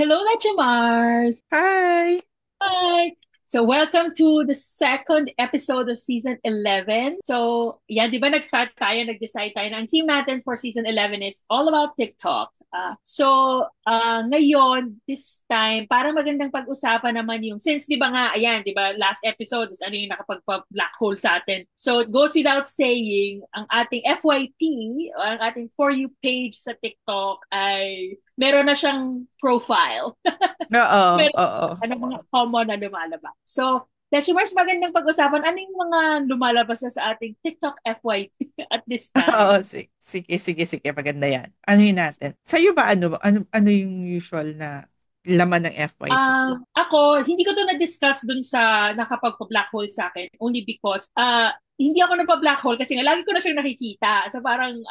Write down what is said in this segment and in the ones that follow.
Hello, Leche Mars! Hi! Hi! So, welcome to the second episode of Season 11. So, yan, di ba nag-start tayo, nag-decide tayo na ang theme natin for Season 11 is all about TikTok. Ngayon, this time, parang magandang pag-usapan naman yung, since di ba nga, ayan, di ba, last episode is ano yung nakapag-black hole sa atin. So, it goes without saying, ang ating FYP, o ang ating For You page sa TikTok ay meron na siyang profile. Oo, Meron oo. ano mga common na lumalabas. So, Dashimars, magandang pag-usapan. Ano yung mga lumalabas na sa ating TikTok FYP at this Oo, time? sige, maganda yan. Ano yun natin? Sa'yo ba ano yung usual na laman ng FYP? Ako, hindi ko to na-discuss dun sa nakapagpa-black hole sa akin only because hindi ako nagpa-black hole kasi nga lagi ko na siyang nakikita. So parang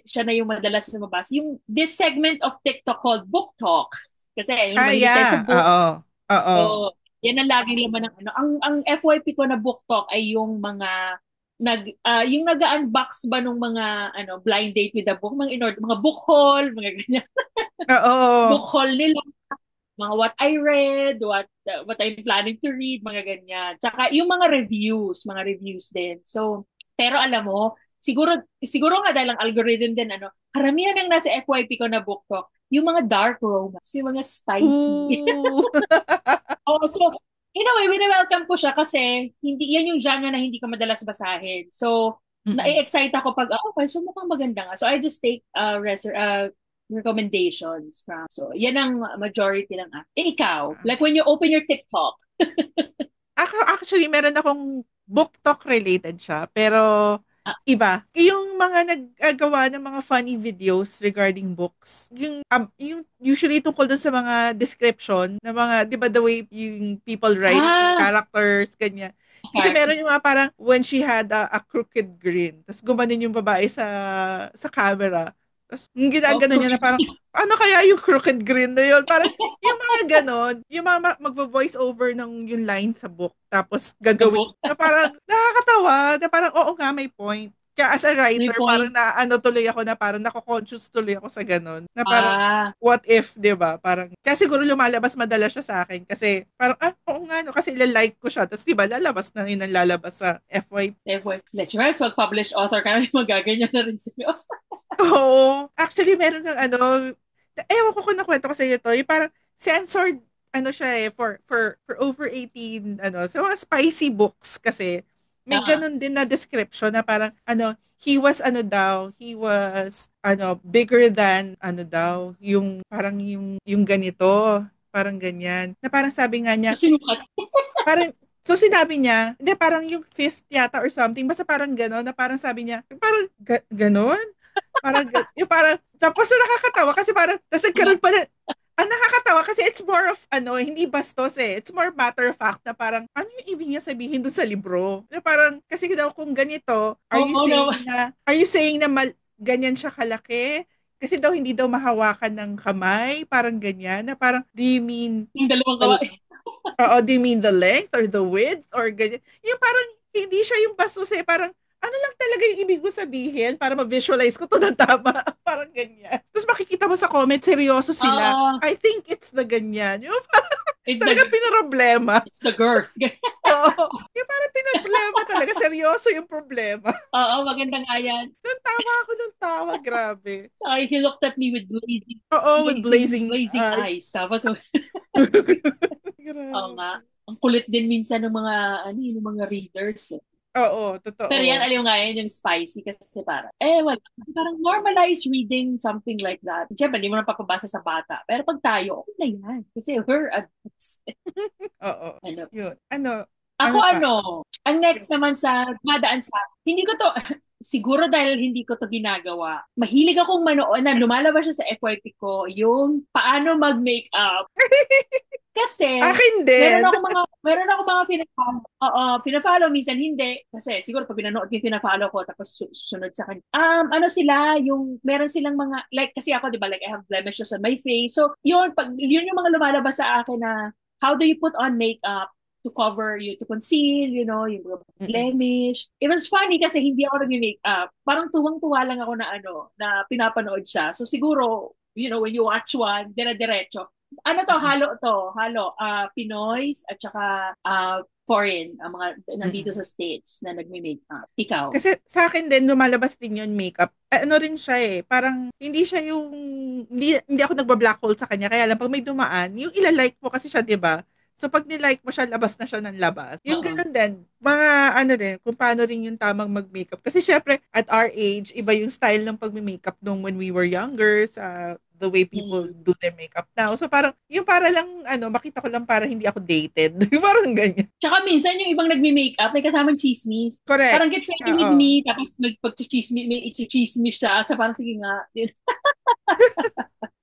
siya na yung madalas lumabas. Yung this segment of TikTok called Book Talk. Kasi yung mahilig tayo sa Yeah, books. oo, oo. So, yan ang laging laman ng ano. Ang FYP ko na book talk ay yung mga yung nag-unbox ba nung mga blind date with the book, mga mga book haul, mga ganyan. Oo. Book haul nila, mga what I read, what I'm planning to read, mga ganyan. Tsaka yung mga reviews din. So, pero alam mo, siguro nga dahil ang algorithm din karamihan ng nasa FYP ko na book talk, yung mga dark romance, yung mga spicy. Ooh. Oh, so, in a way, welcome ko siya kasi hindi yan yung genre na hindi ko madalas basahin. So, Mm-mm. na-excite ako pag, okay, so mukhang maganda nga. So, I just take recommendations from. So, yan ang majority ng ikaw, like when you open your TikTok. Ako, actually, meron akong book talk related siya, pero Ah, iba. Yung mga naggagawa ng mga funny videos regarding books, yung usually tungkol dun sa mga description ng mga, di ba, the way yung people write ah, characters, ganyan. Kasi character. meron yung mga parang when she had a crooked grin, tapos gumanin yung babae sa camera. Tapos yung Oh, ginagano niya na crooked. parang, ano kaya yung crooked grin na yun? Parang yung mga ganon, yung mga magvo-voice over ng yung line sa book, tapos The gagawin, book. na parang nakakatawa, na parang oo nga, may point. Kaya as a May writer, parang point. naano tuloy ako na parang nako-conscious tuloy ako sa ganon. Na parang, Ah, what if, di ba? Parang, kaya siguro lumalabas madalas siya sa akin. Kasi parang, oo nga, no, kasi ilalike ko siya. Tapos di ba, lalabas na yun ang lalabas sa FYP. therefore, let's try. So, published author ka na, magaganyan na rin sa'yo. Oo. Actually, meron ng ano, ewan ko kung nakwento ko sa iyo to, yung parang censored, ano siya for over 18, ano, sa mga spicy books kasi, may Ah, ganun din na description na parang, ano, he was, ano, bigger than, ano daw, yung, parang yung ganito, parang ganyan. Na parang sabi nga so, niya, sinukat. parang, so sinabi niya, hindi, parang yung fist yata or something, basta parang gano'n, na parang sabi niya, parang gano'n? Parang, yung parang, tapos na nakakatawa kasi parang, tapos nagkaroon pa na, ang nakakatawa kasi it's more of, ano, hindi bastos eh. It's more matter of fact na parang, ano yung ibig niya sabihin doon sa libro? Na parang, kasi daw kung ganito, Oo, no. are you saying na ganyan siya kalaki? Kasi daw hindi daw mahawakan ng kamay, parang ganyan, na parang, do you mean Yung dalawang the, kawa. do you mean the length or the width or ganyan? Yung parang, hindi siya yung bastos eh, parang, ano lang talaga yung ibig mo sabihin para ma-visualize ko to ng tama. Parang ganyan. Tapos makikita mo sa comment, seryoso sila. Oo, I think it's the ganyan. Yung parang it's talaga the pinoproblema. it's the girth. Oo. Yung parang pinoproblema talaga. Seryoso yung problema. Oo, maganda nga yan. Nung tawa ako ng tawa, grabe. He looked at me with Oo, with blazing blazing eye. eyes. Tapos, oo nga. Grabe. Ang kulit din minsan ng mga, yung mga readers. Eh. Oo, Pero yan, totoo. aliw nga yan, yung spicy kasi parang, wala. Parang normalize reading something like that. Siyempre, hindi mo na papabasa sa bata. Pero pag tayo, okay na yan. Kasi we're adults. Oo. Ano, Yun. Ano Ako pa? ang next naman sa dumadaan sa, hindi ko to, siguro dahil hindi ko to ginagawa, mahilig akong manood na lumalabas siya sa FYP ko, yung paano mag-makeup. Kasi, Akin din. meron ako mga fina-follow. Oo, fina-follow, minsan hindi. Kasi siguro pag pinanood ko yung fina-follow ko, tapos susunod sa kanya. Ano sila, meron silang mga, like, kasi ako, di ba, like, I have blemishes on my face. So, yun yung mga lumalabas sa akin na, how do you put on makeup to cover you, to conceal, yung mga Mm-mm. blemish. It was funny kasi hindi ako nag-makeup. Parang tuwang-tuwa lang ako na na pinapanood siya. So siguro, when you watch one, dire-diretso. Ano to, Mm-mm. halo to, halo. Pinoys at saka foreign, ang mga nandito Mm-mm. sa States na nagme-makeup. Ikaw? Kasi sa akin din, lumalabas din yung makeup. Ano rin siya eh, parang hindi siya yung, hindi ako nagba-black hole sa kanya. Kaya lang, pag may dumaan, yung ilalike mo kasi siya, di ba? So, pag nilike mo siya, labas na siya ng labas. Yung Oo. ganun din, mga ano din, kung paano rin yung tamang mag-makeup. Kasi syempre, at our age, iba yung style ng pag-makeup nung when we were younger, sa the way people Mm. do their makeup now. So, parang, yung para lang, makita ko lang para hindi ako dated. parang ganyan. Tsaka minsan yung ibang nagme-makeup, may kasamang chismis. Correct. Parang get ready with Oo. me, tapos magpag-chismis, may i-chismis siya. So parang sige nga.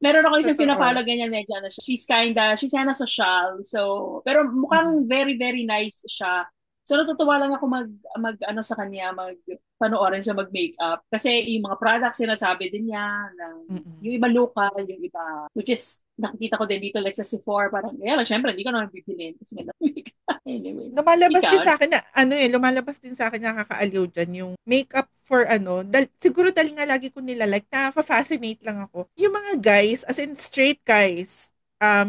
Meron ako isang Totoo. pinapalo ganyan, medyo ano siya. She's kinda social. So, pero Mm-mm. mukhang very, very nice siya. So, natutuwa lang ako ano sa kanya, panoorin siya mag-makeup. Kasi yung mga products, sinasabi din niya, yung Mm-mm. iba local, yung iba, which is, nakikita ko din dito, like sa Sephora, parang, yeah, syempre, hindi ko naman bibilin. Kasi nga, anyway. Lumalabas din Ikaw? sa akin na, lumalabas din sa akin nakakaaliw dyan, yung makeup for siguro dahil nga lagi ko nila like, na-fascinate lang ako. Yung mga guys, as in straight guys,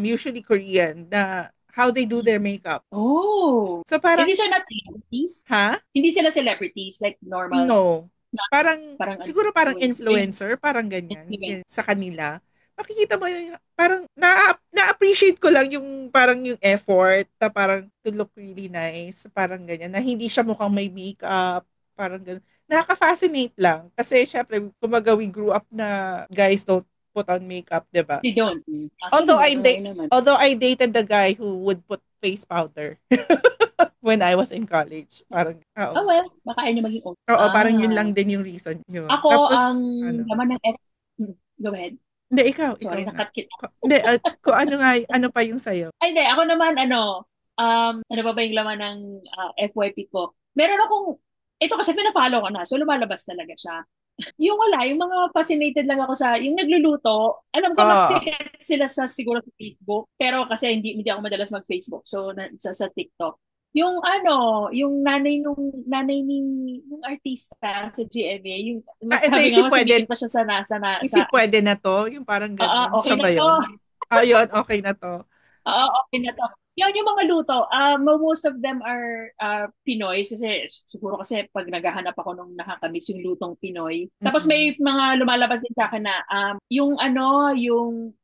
usually Korean, na how they do their makeup. Oh. So And parang, these are not celebrities? ha? Hindi sila celebrities, like normal, No. na, Parang, parang ano, siguro parang influencer. influencer, parang ganyan, Influencer. sa kanila. Makikita mo yung, parang, na-appreciate ko lang yung, parang yung effort, na parang to look really nice, parang ganyan, na hindi siya mukhang may makeup, parang ganyan. Nakaka-fascinate lang. Kasi, syempre, kumaga we grew up na guys don't put on makeup, di ba? They don't. Actually, Although nga, I, oo da- naman. although I dated the guy who would put face powder when I was in college. Parang, oo. Oh, well, baka ayaw niya maging old. Oo, parang yun lang din yung reason yun. Ako, Tapos, ang ano, laman ng go ahead. hindi, ikaw Sorry, nga. nakat kita. Hindi, kung ano nga, ano pa yung sayo. Ay, hindi. Ako naman, ano ba yung laman ng FYP ko? Meron akong, ito kasi pinafollow ko na, so lumalabas talaga siya. Yung wala, yung mga fascinated lang ako sa, yung nagluluto, alam ko mas Oo. sikat sila sa siguro sa Facebook, pero kasi hindi ako madalas mag-Facebook, so sa TikTok. Yung yung nanay ni yung artista sa GMA, yung mas Ito, sabi nga mas sumikat pa siya isi pwede na to, yung parang ganun. okay Siya na ba to. yun? Ayun, okay na to. Oo, okay na to. Yung mga luto, most of them are Pinoy kasi siguro kasi pag naghahanap ako nung nakakamiss yung lutong Pinoy. Tapos Mm-mm. may mga lumalabas din sa akin na yung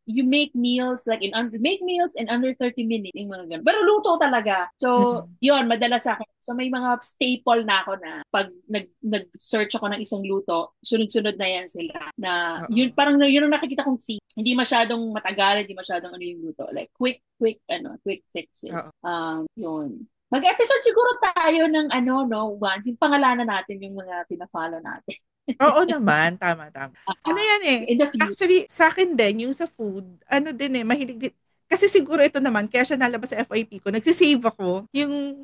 you make meals like make meals in under 30 minutes yung mga ganun. Pero luto talaga. So, Mm-mm. yun, madala sa akin. So may mga staple na ako na pag nag-search ako ng isang luto, sunod-sunod na yan sila. Na Oo. yun parang yun ang nakikita kong theme. Hindi masyadong matagal, hindi masyadong ano yung luto. Like quick Oo. fixes. Yun. Mag-episode siguro tayo ng no, once. Yung pangalanan natin yung mga pina-follow natin. Oo naman, tama, tama. Ano Uh, yan eh, in the future. actually, sa akin din, yung sa food, ano din eh, mahilig din. Kasi siguro ito naman, kaya siya nalabas sa FYP ko, nagsisave ako, yung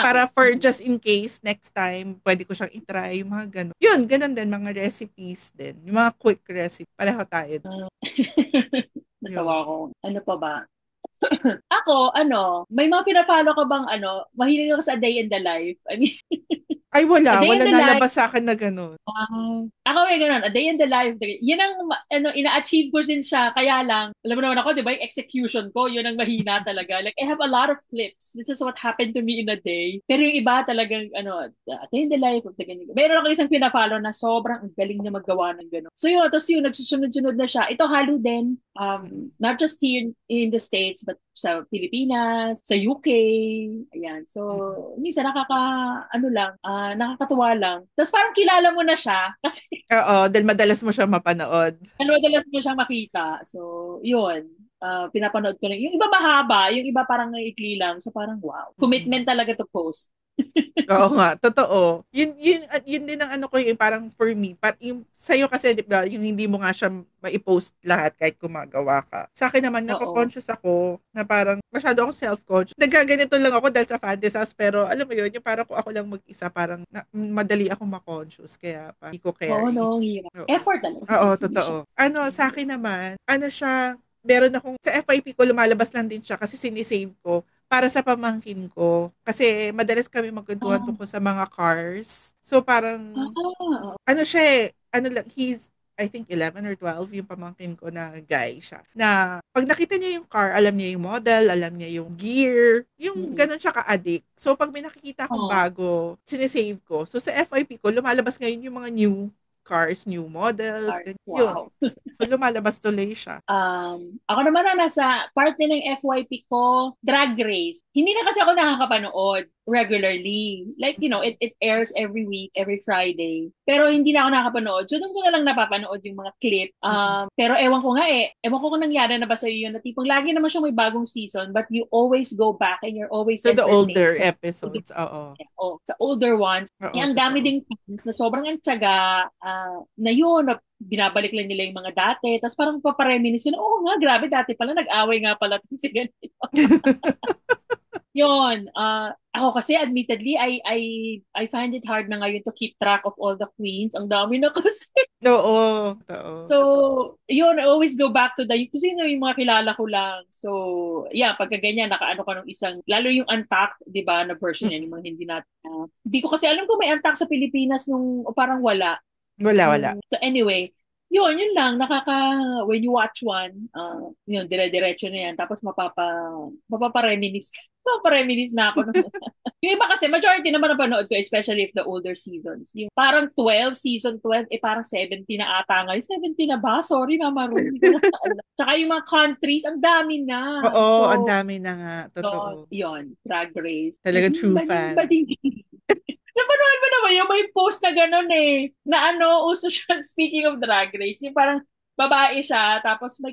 para for Okay. just in case, next time, pwede ko siyang itry, yung mga ganun. Yun, ganun din, mga recipes din, yung mga quick recipe, pareho tayo. Uh, Yun. Natawa ko. Ano pa ba? Ako, may mga pina-follow ka bang mahilig ako sa day in the life. I mean, Ay, a day wala in the life. nalabas sa akin na ganun. Ako may ganun, a day in the life. Yun ang, ina-achieve ko din siya. Kaya lang, alam mo naman ako, di ba, yung execution ko, yun ang mahina talaga. Like, I have a lot of clips. This is what happened to me in a day. Pero yung iba talagang, a day in the life of the ganyan. Meron ako isang pina-follow na sobrang ang galing niya maggawa ng ganun. So yun, tapos yun, nagsusunod-sunod na siya. Ito halo din. Mm-mm. Not just here in the States, but sa Pilipinas, sa UK. Ayan. So, Mm-mm. minsan nakakatuwa lang. Tapos parang kilala mo na siya kasi Oo, dahil madalas mo siya mapanood. madalas mo siyang makita. So, yun. Pinapanood ko lang. Yung iba mahaba, yung iba parang naikli lang. So, parang wow. Mm-mm. Commitment talaga to post. Oo nga, totoo. Yun din ang ano ko yung parang for me. Yung sa'yo kasi, di ba, yung hindi mo nga siya maipost lahat kahit gumagawa ka. Sa akin naman, Oo. nako-conscious ako na parang masyado akong self-conscious. Nagaganito lang ako dahil sa fantasy pero alam mo yun, yung parang kung ako lang mag-isa, parang madali akong ma-conscious. Kaya pa, hindi ko Oo, carry. no, ang hirap. Oo. Effort talaga sa Oo, exhibition. totoo. Sa akin naman, siya, meron akong, sa FYP ko, lumalabas lang din siya kasi sinisave ko para sa pamangkin ko. Kasi madalas kami magkwentuhan Ah, tungkol sa mga cars. So parang, ah, ano siya eh, ano lang, I think 11 or 12 yung pamangkin ko na guy siya. Na pag nakita niya yung car, alam niya yung model, alam niya yung gear, yung Mm-mm. ganun siya ka-addict. So pag may nakikita akong Oh, bago, sinesave ko. So sa FYP ko, lumalabas ngayon yung mga new cars, new models, art. ganyan. Yun. Wow. So lumalabas tuloy siya. Ako naman na nasa part din ng FYP ko, Drag Race. Hindi na kasi ako nakakapanood regularly. Like, it airs every week, every Friday. Pero hindi na ako nakakapanood. So, doon ko na lang napapanood yung mga clip. Mm-mm. Pero ewan ko nga eh. Ewan ko kung nangyari na ba sa'yo yun na tipong lagi naman siyang may bagong season but you always go back and you're always So the entertained. older episodes, oo. Sa older ones, Oo, ang dami totoo. ding fans na sobrang ang tiyaga na yun, na binabalik lang nila yung mga dati. Tapos parang papareminis yun, oo nga, grabe, dati pala, nag-away nga pala si ganito. Yun, ako kasi admittedly, I find it hard na ngayon to keep track of all the queens. Ang dami na kasi. Oo, totoo. So, yun, I always go back to kasi yung mga kilala ko lang. So, yeah, pagka ganyan, nakaano ka ng isang, lalo yung Untapped, di ba, na version yan, yung mga hindi natin. Hindi ko kasi alam kung may Untapped sa Pilipinas nung, o parang wala. Wala, wala. So anyway, yun lang, when you watch one, yun, dire-diretso na yan. Tapos mapapa-reminis, mapapa-reminis na ako. Yung iba kasi, majority naman na panood ko, especially if the older seasons. Yung parang 12, season 12, parang 70 na ata ngayon. 70 na ba? Sorry, Mama Ru, hindi ko na alam. Tsaka yung mga countries, ang dami na. Oo, ang So, dami na nga. Totoo. yun, Drag Race. Talagang true fan. Bading. Napanood mo naman yung may post na gano'n eh. Na uso siya, speaking of Drag Race, yung parang babae siya, tapos may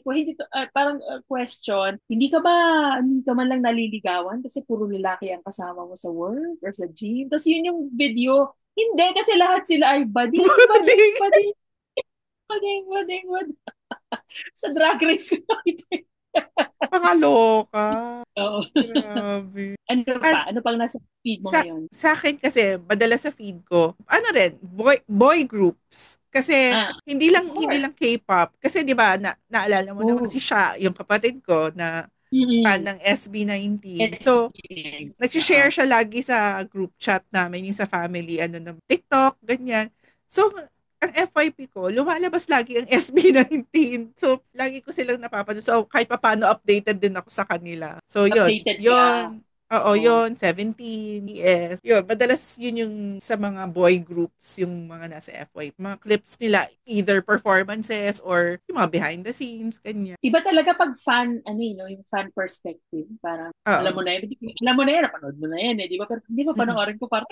parang question, hindi ka man lang naliligawan kasi puro lalaki ang kasama mo sa work or sa gym. Tapos yun yung video. Hindi, kasi lahat sila ay bading, bading, Hindi. bading, bading, bading, bading. Sa Drag Race ko nakita. Pangaloka. Oo. Grabe. Ano At pa? Ano pang nasa feed mo sa, ngayon? sa akin kasi, madalas sa feed ko, ano rin, boy groups. Kasi Of hindi course. lang K-pop. Kasi 'di ba, naalala mo naman Oh. si Sha, yung kapatid ko na fan Mm-hmm. ng SB19. So, Experience. nag-share siya lagi sa group chat namin, yung sa family, ano, ng TikTok, ganyan. So, ang FYP ko, lumalabas lagi ang SB19. So, lagi ko silang napapanood. So, kahit paano updated din ako sa kanila. So, yun. Updated ka. Yun. Oo, Oh. yun. 17, yes. Yun, madalas yun yung sa mga boy groups, yung mga nasa FYP. Mga clips nila, either performances or yung mga behind the scenes, ganyan. Iba talaga pag fan, yung fan perspective. Parang, alam mo Oo. na yun. Alam mo na yan, napanood mo na yan eh. Di ba? Pero hindi ba Mm-mm. panoorin ko parang,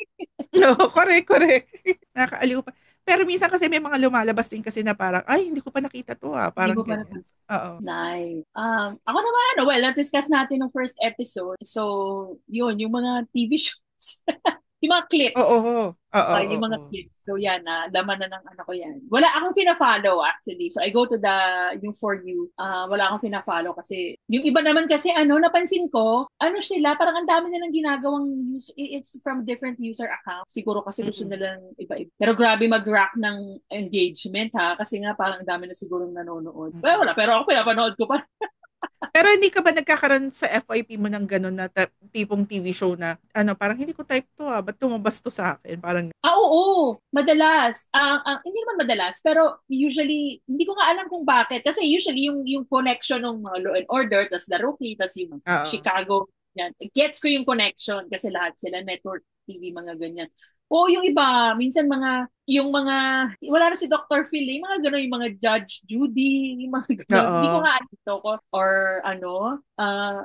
No, correct, correct. Nakakaaliw pa. Pero minsan kasi may mga lumalabas din kasi na parang, ay, hindi ko pa nakita to ah. hindi Parang mo pa ganyan. napanood. Oo. Nice. Ako naman, well, na-discuss natin ng first episode. So, yun, yung mga TV shows. Yung mga Oo, clips. oo, oo, Yung mga oo. clips. So yan, laman na ng ano ko yan. Wala akong fina-follow actually. So I go to yung For You. Wala akong fina-follow kasi yung iba naman kasi napansin ko, sila, parang ang dami nilang ginagawang it's from different user accounts. Siguro kasi gusto Mm-mm. nilang iba-iba. Pero grabe mag-rack ng engagement ha. Kasi nga parang ang dami na sigurong nanonood. Well, Mm-mm. wala. Pero ako pinapanood ko pa. Pero hindi ka ba nagkakaroon sa FYP mo ng gano'n na tipong TV show na, ano, parang hindi ko type to ah, ba't tumabas to sa akin? Parang, Oo. Madalas. Hindi naman madalas, pero usually, hindi ko nga alam kung bakit. Kasi usually, yung connection ng mga Law and Order, tas The Rookie, tas yung oo. Chicago, yan. Gets ko yung connection kasi lahat sila network TV, mga ganyan. O yung iba, minsan wala na si Dr. Phil, mga gano'n, yung mga Judge Judy, yung mga gano'n. Hindi ko Oo. nga alam ito ko. Or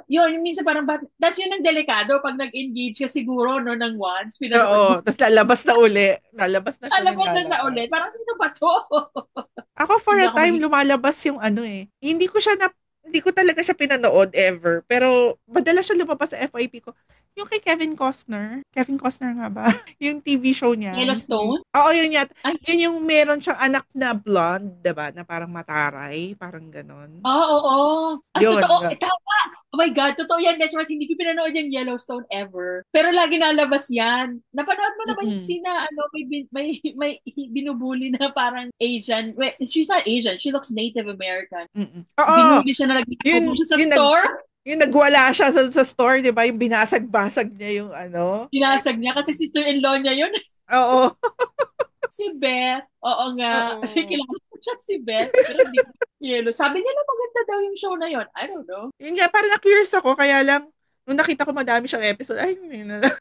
yun, yung minsan parang, that's yun ang delikado pag nag-engage ka siguro, no, ng once, pinanood mo. Oo. Tapos lalabas na uli. Lalabas na siya Alam ng mo na siya lalabas. ulit. Parang sino ba to? Ako for Hindi a ako time magiging... lumalabas yung ano eh. Hindi ko talaga siya pinanood ever. Pero madalas siya lumabas sa FYP ko. Yung kay Kevin Costner. Kevin Costner nga ba? Yung TV show niya. Yung Yellowstone? Oo, yun yata. Ay, Yun yung meron siyang anak na blonde, 'di ba? Na parang mataray, parang ganon. oo. Yun, Totoo. yun. Tama. Oh my God, totoo yan. That's why hindi ko pinanood yung Yellowstone ever. Pero lagi nalabas yan. Napanood mo na ba yung Mm-mm. sina, may binubuli na parang Asian. Wait, she's not Asian. She looks Native American. Mm-mm. Oo. Binuli siya na nagtago Yun, siya sa yun store. yung nagwala siya sa store, 'di ba? Yung binasag-basag niya yung ano. Pinasag niya kasi sister-in-law niya yun. Oo. Si Beth. Oo nga. Kasi Oo. kilala ko siya si Beth. Pero hindi ko yelo. Sabi niya na maganda daw yung show na yon. I don't know. Yun nga, parang na-curious ako, kaya lang, nung nakita ko madami siyang episode, ay, hindi na lang.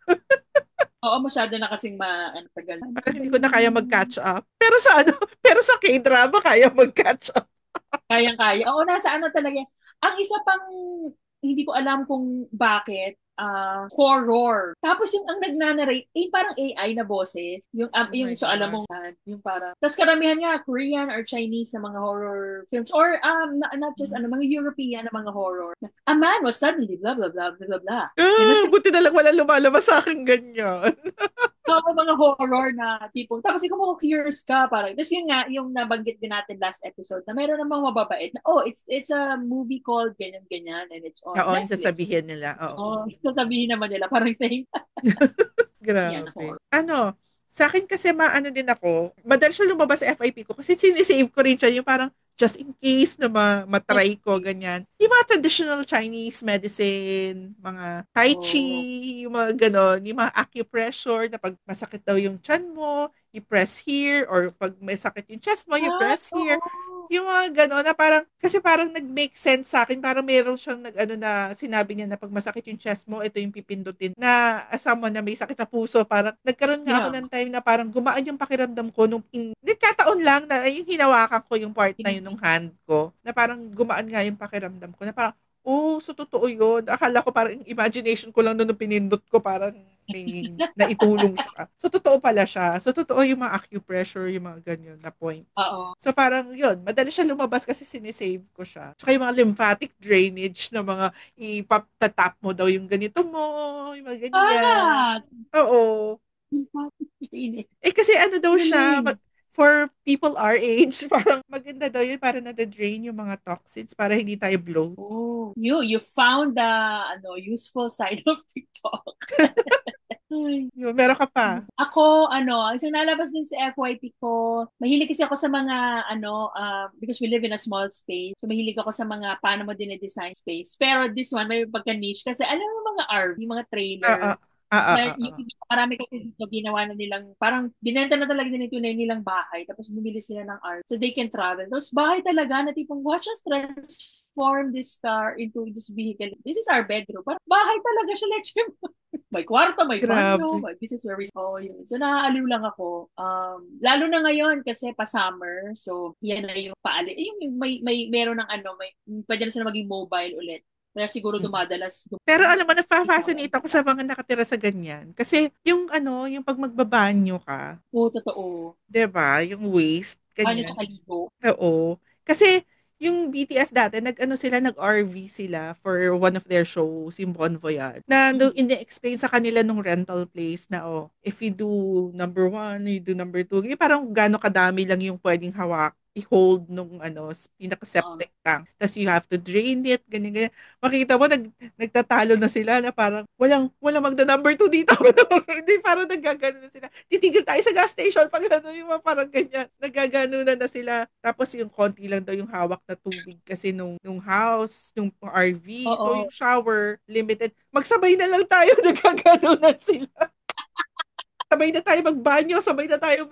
Oo, masyado na kasing ano, tagal. Ano Parang ba hindi ko na yung kaya mag-catch up. Pero sa ano, pero sa K-drama, kaya mag-catch up. kayang-kaya? Oo, nasa ano talaga. Ang isa pang hindi ko alam kung bakit horror. Tapos yung ang nagnanarrate, parang AI na boses. Oh Yung my so alam mo, gosh. yung parang. Tapos karamihan nga Korean or Chinese na mga horror films or not just Hmm. ano, mga European na mga horror. A man was suddenly blah blah blah blah blah blah. Yun na Ah, buti na lang wala lumalabas sa akin ganyan. mga horror na tipong, tapos ikaw mo curious ka, parang, tapos yun nga, yung nabanggit din natin last episode, na meron namang mababait na, oh, it's a movie called ganyan-ganyan, and it's on Oo, yung Netflix. sasabihin nila. Oo. Oh, sasabihin naman nila, parang saying, yan, Grabe. horror. Ano, sa akin kasi maano din ako, madalas siya lumabas sa FIP ko kasi sinisave ko rin siya yung parang just in case na matry ko, Okay. ganyan. Yung mga traditional Chinese medicine, mga Tai Oh. Chi, yung mga ganon, yung mga acupressure na pag masakit daw yung chan mo, you press here, or pag may sakit yung chest mo, you Ah, press here. oo. Yung mga gano'n na parang, kasi parang nag-make sense sa akin, parang meron siyang ano na sinabi niya na pag masakit yung chest mo, ito yung pipindutin. Na as someone na may sakit sa puso, parang nagkaroon nga ako Yeah. ng time na parang gumaan yung pakiramdam ko nagkataon lang na yung hinawakan ko yung part na yun ng hand ko, na parang gumaan nga yung pakiramdam ko, na parang, oh, so totoo yun. Akala ko parang imagination ko lang nung pinindot ko, parang may naitulong siya. So, totoo pala siya. So, totoo yung mga acupressure, yung mga ganyan na points. Oo. So parang yun, madali siya lumabas kasi sinisave ko siya. Tsaka yung mga lymphatic drainage na mga ipatatap mo daw yung ganito mo, yung mga ganyan. Ah, Oo. Eh kasi ano daw siya, galing. for people our age, parang maganda daw yun para na-drain yung mga toxins para hindi tayo blow. Oh, you found the useful side of TikTok. Ay. Yun, meron ka pa. Ako, isang nalabas din sa FYP ko, mahilig kasi ako sa mga, because we live in a small space, so mahilig ako sa mga paano mo din-design space. Pero this one, may pagka-niche kasi alam mo mga RV, mga trailer, Ah, ah, ah, ah, na ah, ah. marami kasi dito ginawa na nilang, parang binenta na talaga din tunay nilang bahay, tapos bumili sila ng art so they can travel. Tapos bahay talaga na tipong, watch us transform this car into this vehicle. This is our bedroom. Parang bahay talaga siya, let's may kwarto, may banyo, Grabe. this is where we oh, yun. So naaaliw lang ako. Lalo na ngayon kasi pa summer, so yan na yung paali. Yung meron ng pwede na sila maging mobile ulit. Kaya siguro Mm. dumadalas Pero alam mo, ikaw. nafa-fascinate ako sa mga nakatira sa ganyan. Kasi yung ano, yung pag magbabanyo ka, Oo, totoo. 'di ba? Yung waste, Paano ganyan. sa kaligo? Oo. Kasi yung BTS dati, nag-ano sila, nag-RV sila for one of their shows, yung Bon Voyage. Na Mm. nung ini-explain sa kanila nung rental place na, oh, if you do number one, you do number two, yung parang gano'ng kadami lang yung pwedeng hawak, i-hold nung Oo. pinaka-septic tank. Tapos you have to drain it, ganyan, ganyan. Makita mo, nagtatalo na sila na parang, walang magda number two dito. Hindi, parang nagagano na sila. Titigil tayo sa gas station pag ano, yung mga parang ganyan. Nagagano na sila. Tapos yung konti lang daw yung hawak na tubig kasi nung house, nung RV. So Oo. yung shower, limited. Magsabay na lang tayo, nagagano na sila. Sabay na tayo magbanyo, sabay na tayo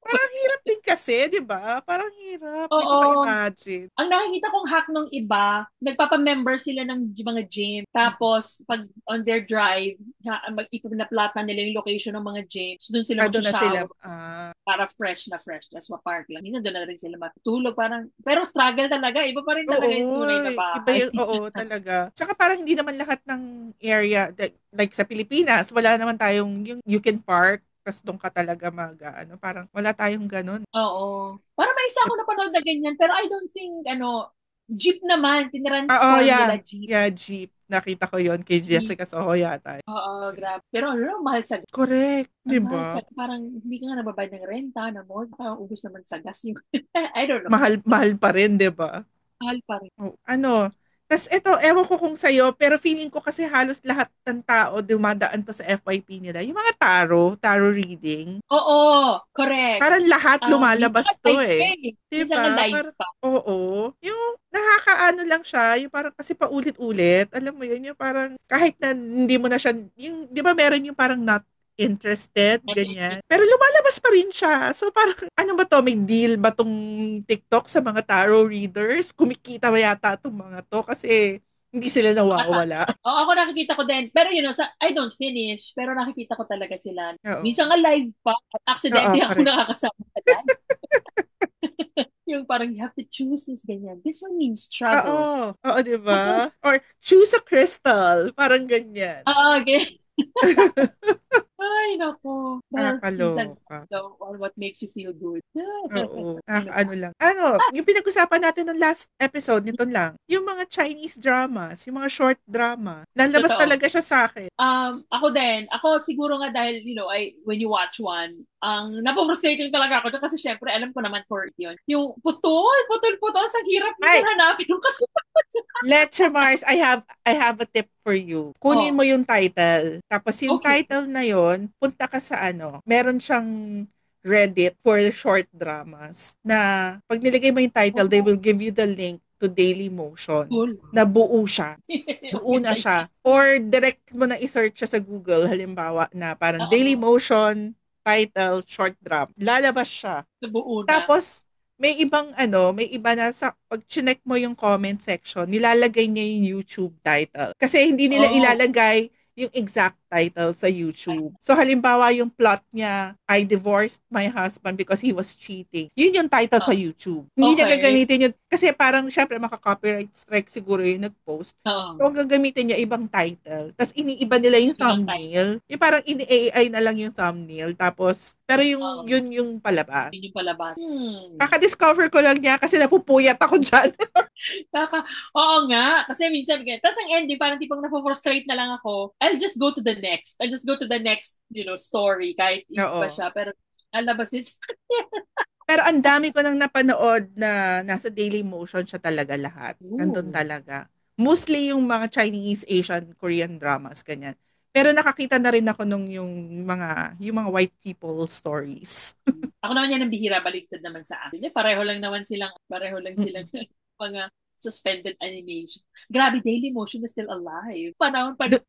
Parang hirap din kasi, di ba? Parang hirap. Hindi ko Oo. ma-imagine. Ang nakikita kong hack ng iba, nagpapa-member sila ng mga gym. Tapos, pag on their drive, ipinaplatan nila yung location ng mga gyms. Doon sila Doon na sila. mag-shower para fresh na fresh. Tapos ma-park lang. Minsan doon na rin sila matutulog. Parang, pero struggle talaga. Iba pa rin talaga yung Oo, tunay na iba bahay. yung, oo, talaga. Tsaka parang hindi naman lahat ng area, like sa Pilipinas, wala naman tayong, yung you can park, tas doon ka talaga parang wala tayong ganun. Oo. Para may isa ako napanood na ganyan. Pero I don't think, jeep naman. Oo, Tinransform nila yeah. jeep. Yeah, jeep. Nakita ko yon kay Jeep. Jessica Soho yata. Oo, grabe. Pero mahal sa Correct, di ang mahal ba? sa, parang hindi ka nga nababayad ng renta, na mo, parang ubus naman sa gas yung, I don't know. Mahal, mahal pa rin, di ba? Mahal pa rin. Oh, ano, tas ito, ewan ko kung sa'yo, pero feeling ko kasi halos lahat ng tao dumadaan to sa FYP nila. Yung mga tarot reading. Oo, correct. Parang lahat Minsan lumalabas nga to live pa eh. eh. 'Di Minsan nga ba? live Parang pa. oo. Yung nakakaano lang siya, yung parang kasi paulit-ulit. Alam mo yun, yung parang kahit na hindi mo na siya, yung 'di ba meron yung parang not interested, Not ganyan. Pero lumalabas pa rin siya. So parang, ano ba to? May deal ba tong TikTok sa mga tarot readers? Kumikita ba yata itong mga to? Kasi hindi sila ata. nawawala. Oo, ako nakikita ko din. Pero I don't finish, pero nakikita ko talaga sila. Oo. Minsan nga live pa, at Oo, aksidente ako correct. nakakasama sa live. Yung parang you have to choose this, ganyan. This one means Oo. struggle. Oo, di ba? Tapos, Or choose a crystal. Parang ganyan. okay. Ay, nako. Well, minsan, Nakakaloka. or what makes you feel good. Oo, Ano ba? nakakaano lang. Ano, yung pinag-usapan natin ng last episode nito lang, yung mga Chinese dramas, yung mga short drama, nalabas Totoo. talaga siya sa akin. Ako din. Ako siguro nga dahil, when you watch one, ang napofrustrating talaga ako doon kasi syempre, alam ko naman for yun. Yung putol, sa hirap minsan Ay, hanapin yung kasunod. Leche Mars, I have a tip for you. Kunin Oh, mo yung title. Tapos yung okay. title na yon, punta ka sa ano, meron siyang Reddit for short dramas na pag nilagay mo yung title, they Oh, will give you the link to Daily Motion cool. na buo siya. Buo na Ganda yan. siya. Or direct mo na i-search siya sa Google, halimbawa na parang Daily Oo. Motion title short drama. Lalabas siya. Nabuo na. Tapos, may iba na sa pag chinek mo yung comment section, nilalagay niya yung YouTube title. Kasi hindi nila Oh. ilalagay yung exact title sa YouTube. So halimbawa yung plot niya, I divorced my husband because he was cheating. Yun yung title sa Oh, YouTube. Hindi niya okay. gagamitin yun kasi parang syempre maka-copyright strike siguro yung nag-post. So Oo. ang gagamitin niya ibang title. Tapos iniiba nila yung Ibang title. thumbnail. Yung parang ini-AI na lang yung thumbnail. Tapos, pero yung Oo. yun yung palabas. Yun yung palabas. Kaka-discover ko lang niya kasi napupuyat ako dyan. Kaka, oo nga. Kasi minsan, ganyan. Tapos ang ending, parang tipong na-frustrate na lang ako. I'll just go to the next. I'll just go to the next, story. Kahit iba Oo. siya. Pero, alabas din sa Pero ang dami ko nang napanood na nasa Daily Motion siya talaga lahat. Nandun Ooh. talaga. Mostly yung mga Chinese, Asian, Korean dramas, ganyan. Pero nakakita na rin ako nung yung mga white people stories. Ako naman yan ang bihira, baliktad naman sa akin. Pareho lang silang mga suspended animation. Grabe, Dailymotion is still alive. Panahon pa. Do,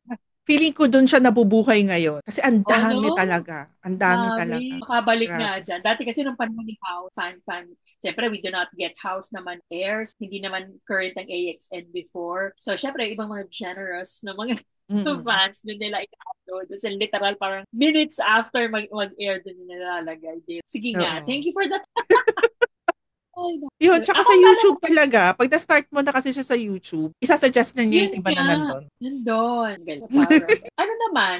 feeling ko dun siya nabubuhay ngayon. Kasi ang Oh, dami no? talaga. Ang dami Grabe. talaga. Makabalik nga Grabe. dyan. Dati kasi nung panahon ni House, fan. Siyempre, we do not get House naman airs. Hindi naman current ang AXN before. So, siyempre, ibang mga generous na mga Mm-mm. fans doon nila i-upload. Kasi literal parang minutes after mag-air doon nila nilalagay. Sige nga. Oo. Thank you for that. Ay, Yun, naku. tsaka Ako sa lalo, YouTube talaga, pag na-start mo na kasi siya sa YouTube, isasuggest na niya yun yung iba na nga. nandun. Nandun. Power of it. Ano naman,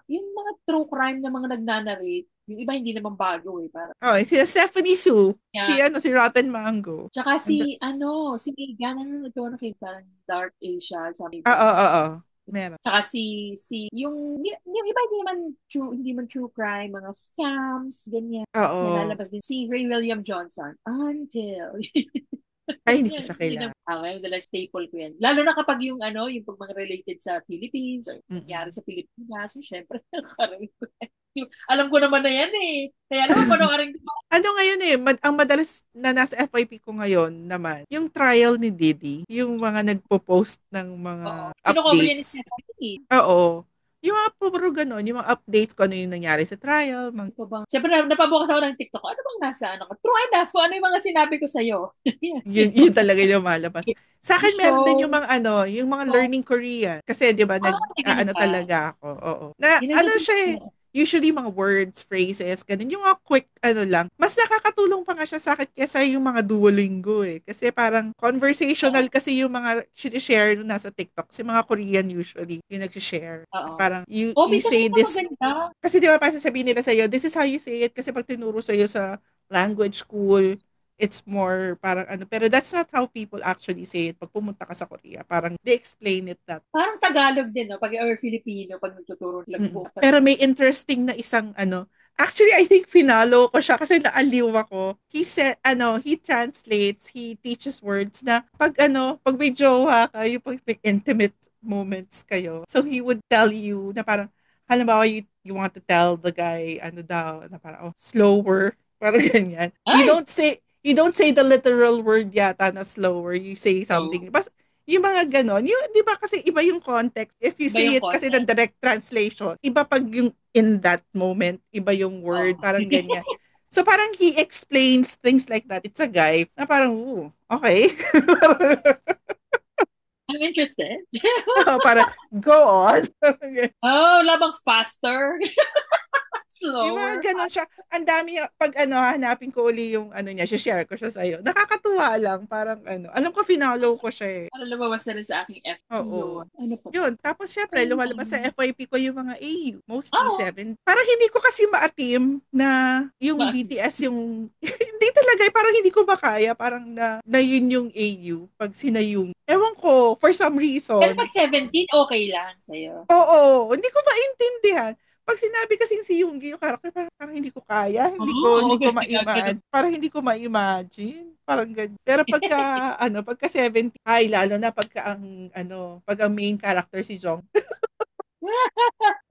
yung mga true crime na mga nagnanarrate, yung iba hindi naman bago eh. Parang, Oh, si Stephanie Su, yeah. si Rotten Mango. Tsaka And, si Megan, ano nagawa na kayo, parang Dark Asia, sabi oo, ba? oo, oo. Meron. Tsaka yung iba hindi man true crime, mga scams, ganyan. Oo. Nalalabas din si Ray William Johnson. Until. Ay, hindi ko Yan, siya yun kailangan. dala staple ko yan. Lalo na kapag yung pag mga related sa Philippines or nangyari Mm-mm. sa Pilipinas, so syempre, nakaroon ko yan. Alam ko naman na yan eh. Kaya naman, panoorin ko. Ano ngayon ang madalas na nasa FYP ko ngayon naman, yung trial ni Diddy, yung mga nagpo-post ng mga Oo. Kino-cover yan ni updates. Stephanie. Oo. Yung mga puro ganun, yung mga updates kung ano yung nangyari sa trial. Ito bang, syempre, napabukas ako ng TikTok ko. Ano bang nasa ano ko? True enough, kung ano yung mga sinabi ko sa'yo. Yun talaga yung malabas. Sa akin meron din yung Show. mga yung mga Oh, learning Korean. Kasi 'di ba may ganun pa. talaga ako. Oo. Na ano Ginagawa siya ko. usually mga words, phrases, ganun. Yung mga quick lang. Mas nakakatulong pa nga siya sa akin kaysa yung mga Duolingo eh. Kasi parang conversational Oo. kasi yung mga share nasa TikTok. Kasi mga Korean usually yung nag-share. Oo. Parang Oh, you minsan say naman this. maganda. Kasi di ba pa sasabihin nila sa'yo, this is how you say it. Kasi pag tinuro sa'yo sa language school, it's more parang pero that's not how people actually say it pag pumunta ka sa Korea. Parang they explain it that. Parang Tagalog din, no? Pag or Filipino, pag nagtuturo lang Mm-mm. po. Pero may interesting na isang actually I think finalo ko siya kasi naaliw ako. He said he translates, he teaches words na pag may jowa kayo, pag may intimate moments kayo. So he would tell you na parang halimbawa you want to tell the guy daw na parang slower, parang ganyan. Ay! You don't say the literal word yata na slower. You say So, something. Bas, yung mga ganon, yung, di ba kasi iba yung context. If you iba say yung it kasi the content. direct translation, iba pag yung in that moment, iba yung word, Oh. parang ganyan. So parang he explains things like that. It's a guy na parang, ooh, okay. I'm interested. Parang, go on. Oh, labang faster. Yung mga Slower. ganun siya. Ang dami, pag ano, hanapin ko uli yung ano niya, share ko siya sa'yo. Nakakatuwa lang. Parang ano, alam ko, finollow ko siya eh. Para lumabas na rin sa aking FB yun. Oo. Ano pa ba? Yun. Tapos syempre, lumalabas sa FYP ko yung mga AU. Mostly Oo. 7. Parang hindi ko kasi maatim na yung Bakit? BTS yung... hindi talaga. Parang hindi ko makaya. Parang na yun yung AU. Pag sinayong. Ewan ko, for some Pero reason. pag 17, okay lang sa'yo. Oo. Hindi ko maintindihan. Pag sinabi kasing si Yoongi yung character, parang hindi ko kaya, hindi Oo, ko kasi gagano. ma-imagine, parang hindi ko ma-imagine, parang ganyan. Pero pagka, pagka 70, ay, lalo na pagka ang, pag ang main character si Jong,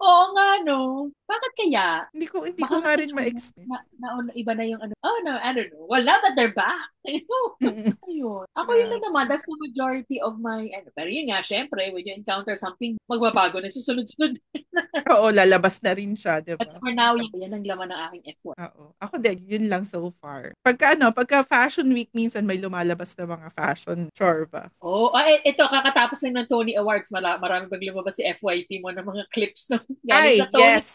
Oo nga, no? Bakit kaya? hindi ko Baka nga kasi rin ano, ma-explain. iba na yung ano. Oh, no, I don't know. Well, now that they're back. Ayun. Ako yun na Grabe. naman. That's the majority of my, ano. Pero yun nga, syempre, when you encounter something, magbabago na susunod-sunod. Oo, lalabas na rin siya, di But ba? for now, yan ang laman ng aking F1. Oo. Ako din, yun lang so far. Pagka Fashion Week, minsan may lumalabas na mga fashion chorba. Oh, ay, ito, kakatapos lang ng Tony Awards. Marami bang lumabas si FYP mo ng mga clips ng galing sa Ay, Tony. yes.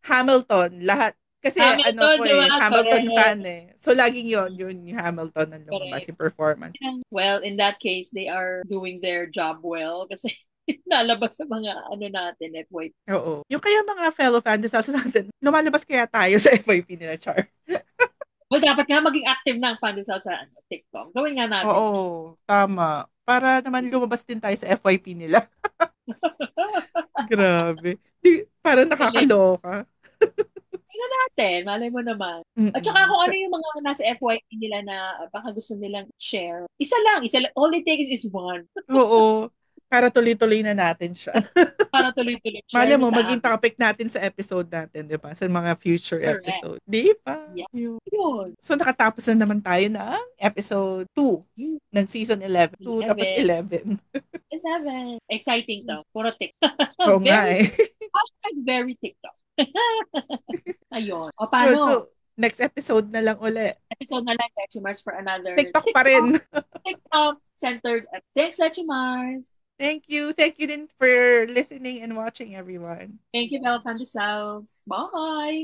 Hamilton, lahat. Kasi ano Hamilton, ko di ba? Hamilton fan Correct. eh. So laging yun yung Hamilton ang lumabas, Correct. yung performance. Well, in that case, they are doing their job well kasi nalabas sa mga ano natin, FYP. Oo. Yung kaya mga fellow fans sa natin, lumalabas kaya tayo sa FYP nila, Char. Well, dapat nga maging active na ang fans sa ano, TikTok. Gawin nga natin. Oo, tama. Para naman lumabas din tayo sa FYP nila. Grabe. Parang Galing. nakakaloka. Tingnan natin, malay mo naman. At saka Mm-mm. kung ano yung mga nasa FYP nila na baka gusto nilang share. Isa lang. All it takes is one. Oo. Para tuloy-tuloy na natin siya. Para tuloy-tuloy. Share Malay nyo mo, sa maging amin. topic natin sa episode natin, di ba? Sa mga future Correct. episode. Di ba? Yeah. Yun. Yun. So, nakatapos na naman tayo ng episode 2 ng season 11. 2 tapos 11. 11. 11. Exciting to. Puro TikTok. Oo nga Very, eh. hashtag very TikTok. Ayun. O Yun, paano? so, next episode na lang uli. Episode na lang, Lechimars, for another TikTok pa TikTok, rin. TikTok-centered. Thanks, Lechimars. Thank you. Thank you din for listening and watching, everyone. Thank you, Bella Fan Bye.